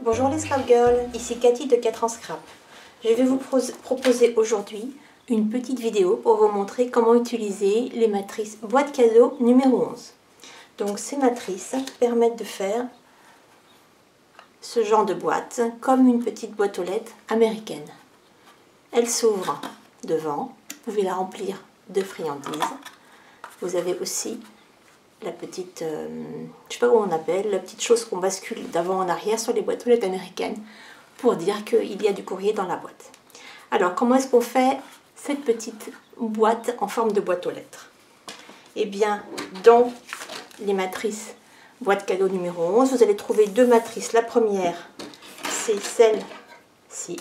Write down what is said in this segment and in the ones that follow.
Bonjour les Scrap Girls, ici Cathy de 4 ans Scrap. Je vais vous proposer aujourd'hui une petite vidéo pour vous montrer comment utiliser les matrices boîte cadeau numéro 11. Donc ces matrices permettent de faire ce genre de boîte comme une petite boîte aux lettres américaine. Elle s'ouvre devant, vous pouvez la remplir de friandises. Vous avez aussi la petite, je sais pas comment on appelle, la petite chose qu'on bascule d'avant en arrière sur les boîtes aux lettres américaines pour dire qu'il y a du courrier dans la boîte. Alors, comment est-ce qu'on fait cette petite boîte en forme de boîte aux lettres? Eh bien, dans les matrices boîte cadeau numéro 11, vous allez trouver deux matrices. La première, c'est celle-ci,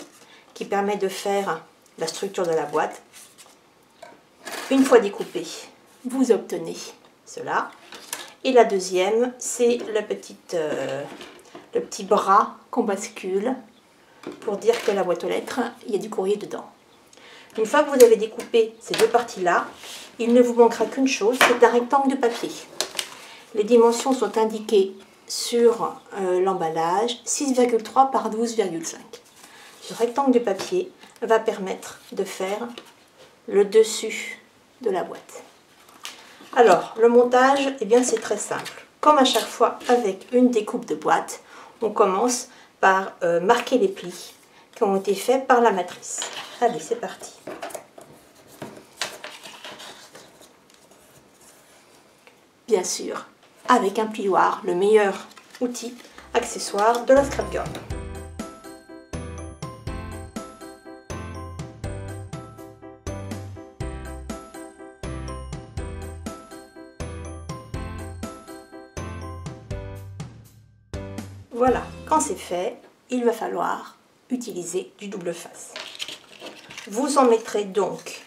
qui permet de faire la structure de la boîte. Une fois découpée, vous obtenez cela. Et la deuxième, c'est le petit bras qu'on bascule pour dire que la boîte aux lettres, il y a du courrier dedans. Une fois que vous avez découpé ces deux parties-là, il ne vous manquera qu'une chose, c'est un rectangle de papier. Les dimensions sont indiquées sur l'emballage, 6,3 par 12,5. Ce rectangle de papier va permettre de faire le dessus de la boîte. Alors, le montage, eh bien, c'est très simple. Comme à chaque fois avec une découpe de boîte, on commence par marquer les plis qui ont été faits par la matrice. Allez, c'est parti. Bien sûr, avec un plioir, le meilleur outil accessoire de la Scrap Girl. Voilà, quand c'est fait, il va falloir utiliser du double face. Vous en mettrez donc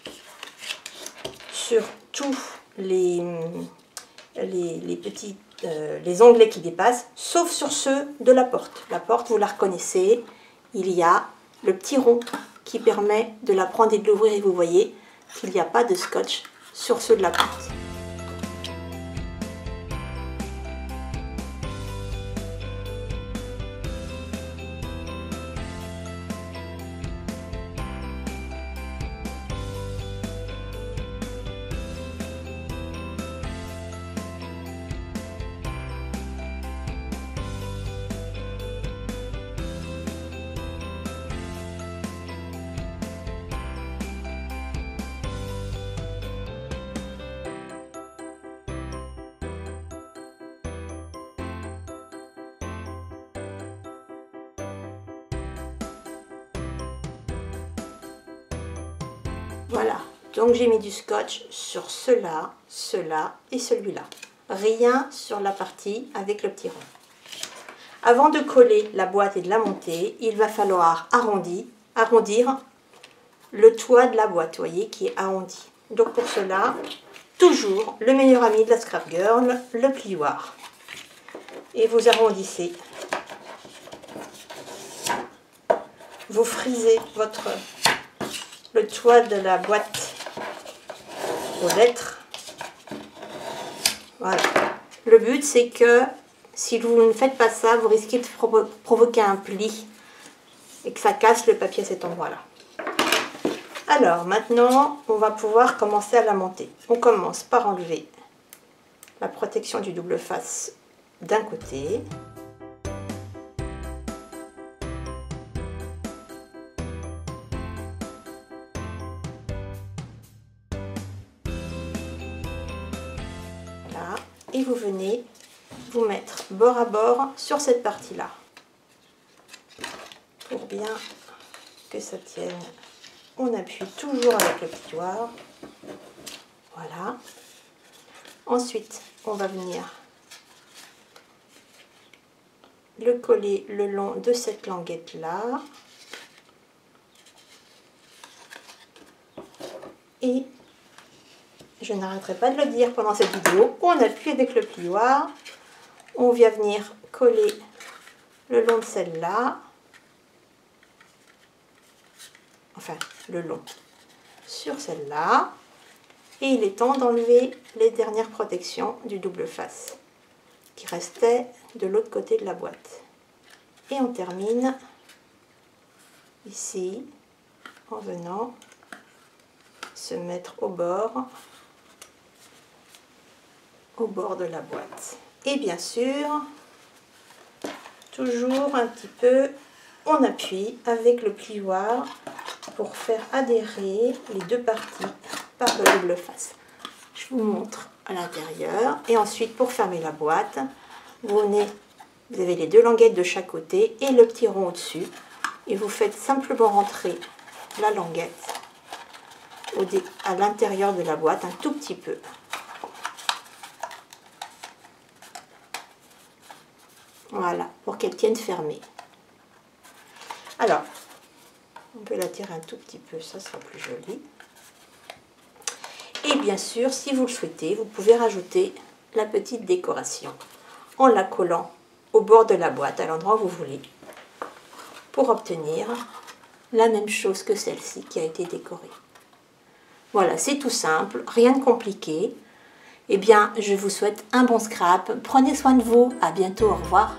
sur tous les onglets qui dépassent, sauf sur ceux de la porte. La porte, vous la reconnaissez, il y a le petit rond qui permet de la prendre et de l'ouvrir, et vous voyez qu'il n'y a pas de scotch sur ceux de la porte. Voilà, donc j'ai mis du scotch sur cela, cela et celui-là. Rien sur la partie avec le petit rond. Avant de coller la boîte et de la monter, il va falloir arrondir le toit de la boîte, vous voyez, qui est arrondi. Donc pour cela, toujours le meilleur ami de la Scrap Girl, le plioir. Et vous arrondissez. Vous frisez le toit de la boîte aux lettres. Voilà. Le but, c'est que si vous ne faites pas ça, vous risquez de provoquer un pli et que ça casse le papier à cet endroit-là. Alors, maintenant, on va pouvoir commencer à la monter. On commence par enlever la protection du double face d'un côté. Et vous venez vous mettre bord à bord sur cette partie-là. Pour bien que ça tienne, on appuie toujours avec le plioir. Voilà. Ensuite, on va venir le coller le long de cette languette-là. Et je n'arrêterai pas de le dire pendant cette vidéo, on appuie avec le plioir, on vient venir coller le long de celle-là, enfin le long sur celle-là, et il est temps d'enlever les dernières protections du double face qui restaient de l'autre côté de la boîte. Et on termine ici en venant se mettre au bord de la boîte. Et bien sûr, toujours un petit peu, on appuie avec le plioir pour faire adhérer les deux parties par le double face. Je vous montre à l'intérieur. Et ensuite, pour fermer la boîte, vous avez les deux languettes de chaque côté et le petit rond au-dessus. Et vous faites simplement rentrer la languette à l'intérieur de la boîte un tout petit peu. Voilà, pour qu'elle tienne fermée. Alors, on peut la tirer un tout petit peu, ça sera plus joli. Et bien sûr, si vous le souhaitez, vous pouvez rajouter la petite décoration en la collant au bord de la boîte, à l'endroit où vous voulez, pour obtenir la même chose que celle-ci qui a été décorée. Voilà, c'est tout simple, rien de compliqué. Eh bien, je vous souhaite un bon scrap. Prenez soin de vous. À bientôt, au revoir.